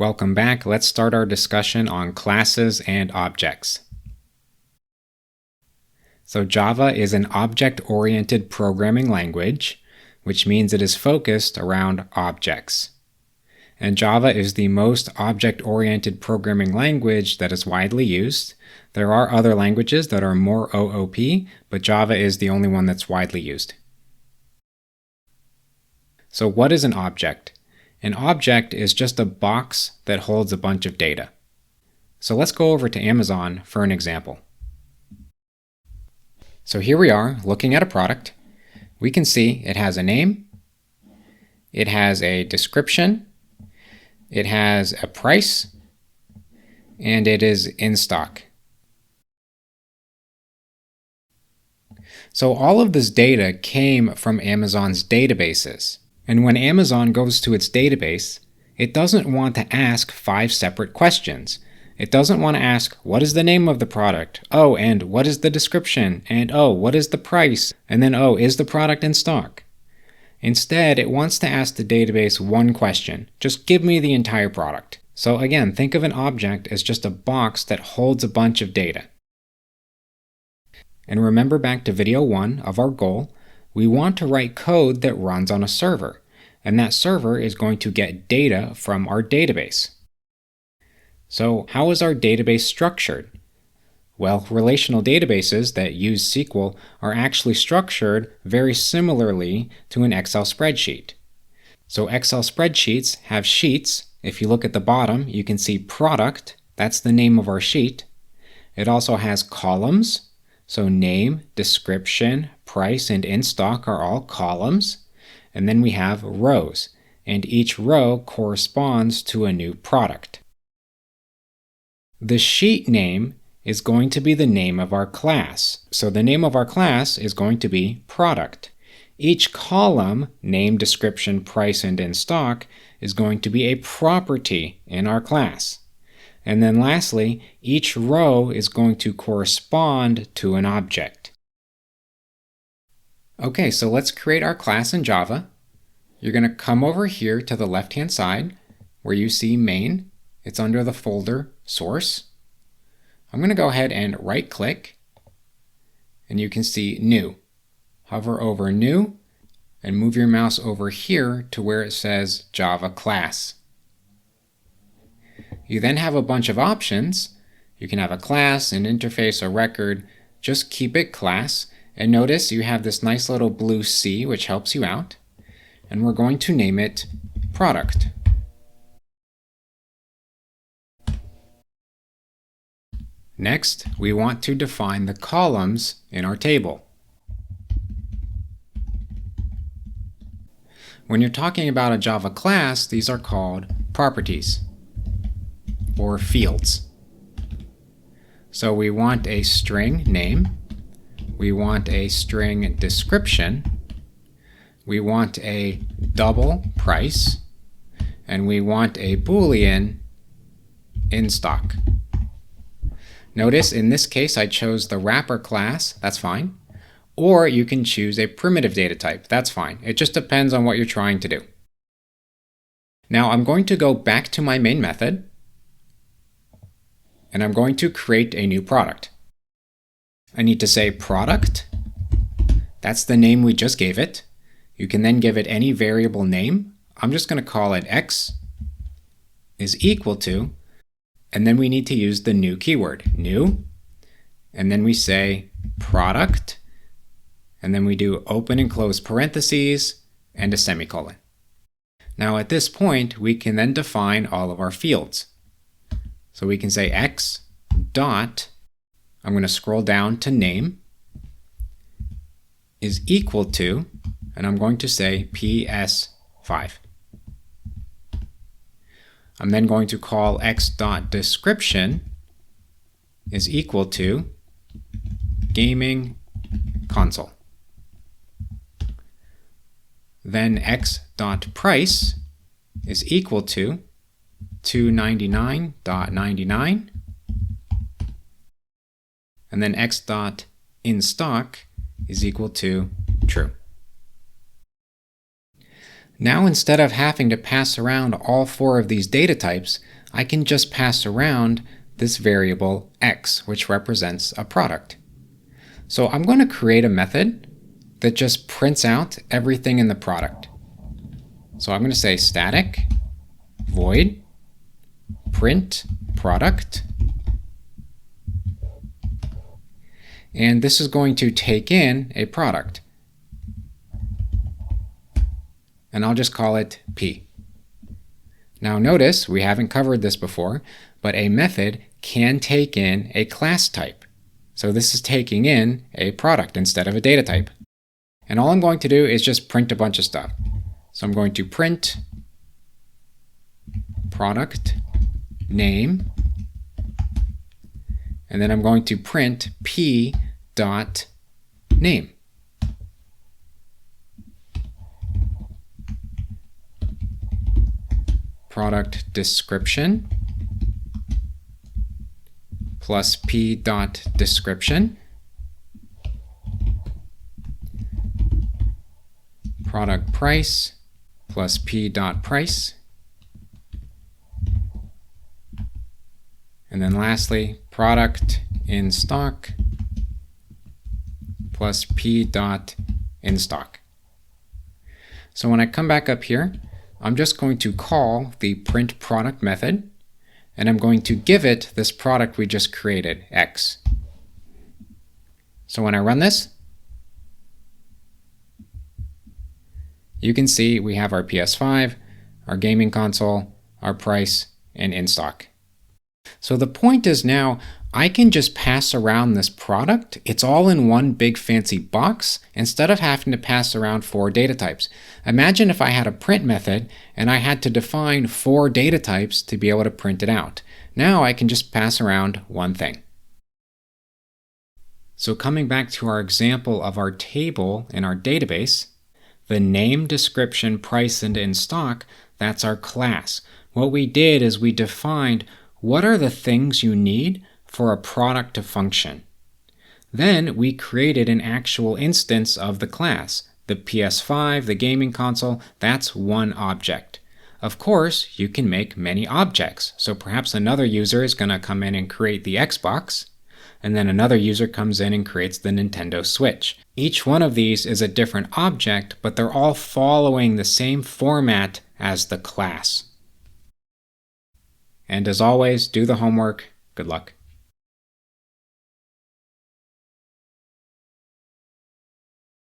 Welcome back. Let's start our discussion on classes and objects. So Java is an object-oriented programming language, which means it is focused around objects. And Java is the most object-oriented programming language that is widely used. There are other languages that are more OOP, but Java is the only one that's widely used. So what is an object? An object is just a box that holds a bunch of data. So let's go over to Amazon for an example. So here we are looking at a product. We can see it has a name, it has a description, it has a price, and it is in stock. So all of this data came from Amazon's databases. And when Amazon goes to its database, it doesn't want to ask 5 separate questions. It doesn't want to ask, what is the name of the product? Oh, and what is the description? And oh, what is the price? And then, oh, is the product in stock? Instead, it wants to ask the database one question. Just give me the entire product. So again, think of an object as just a box that holds a bunch of data. And remember back to video 1 of our goal, we want to write code that runs on a server, and that server is going to get data from our database. So how is our database structured? Well, relational databases that use SQL are actually structured very similarly to an Excel spreadsheet. So Excel spreadsheets have sheets. If you look at the bottom, you can see product, that's the name of our sheet. It also has columns. So name, description, price, and in stock are all columns. And then we have rows, and each row corresponds to a new product. The sheet name is going to be the name of our class. So the name of our class is going to be product. Each column, name, description, price, and in stock, is going to be a property in our class. And then lastly, each row is going to correspond to an object. Okay, so let's create our class in Java. You're going to come over here to the left-hand side where you see main. It's under the folder source. I'm going to go ahead and right-click, and you can see new. Hover over new and move your mouse over here to where it says Java class. You then have a bunch of options. You can have a class, an interface, a record. Just keep it class. And notice you have this nice little blue C, which helps you out. And we're going to name it product. Next, we want to define the columns in our table. When you're talking about a Java class, these are called properties, or fields. So we want a string name, we want a string description, we want a double price, and we want a Boolean in stock. Notice in this case I chose the wrapper class, that's fine, or you can choose a primitive data type, that's fine. It just depends on what you're trying to do. Now I'm going to go back to my main method, and I'm going to create a new product. I need to say product. That's the name we just gave it. You can then give it any variable name. I'm just going to call it x is equal to, and then we need to use the new keyword, new, and then we say product, and then we do open and close parentheses and a semicolon. Now at this point, we can then define all of our fields. So we can say x dot, I'm going to scroll down to name, is equal to, and I'm going to say PS5. I'm then going to call x dot description is equal to gaming console. Then x dot price is equal to $299.99, and then x dot in stock is equal to true. Now instead of having to pass around all 4 of these data types, I can just pass around this variable x, which represents a product. So I'm going to create a method that just prints out everything in the product. So I'm going to say static void print product, and this is going to take in a product, and I'll just call it P. Now notice, we haven't covered this before, but a method can take in a class type. So this is taking in a product instead of a data type. And all I'm going to do is just print a bunch of stuff. So I'm going to print product name, and then I'm going to print p dot name. Product description plus p dot description. Product price plus p dot price. And then lastly, product in stock plus p dot in stock. So when I come back up here, I'm just going to call the print product method, and I'm going to give it this product we just created, x. So when I run this, you can see we have our PS5, our gaming console, our price, and in stock. So the point is now I can just pass around this product. It's all in one big fancy box instead of having to pass around 4 data types. Imagine if I had a print method and I had to define 4 data types to be able to print it out. Now I can just pass around one thing. So coming back to our example of our table in our database, the name, description, price, and in stock, that's our class. What we did is we defined what are the things you need for a product to function. Then we created an actual instance of the class. The PS5, the gaming console, that's one object. Of course, you can make many objects. So perhaps another user is going to come in and create the Xbox, and then another user comes in and creates the Nintendo Switch. Each one of these is a different object, but they're all following the same format as the class. And as always, do the homework. Good luck.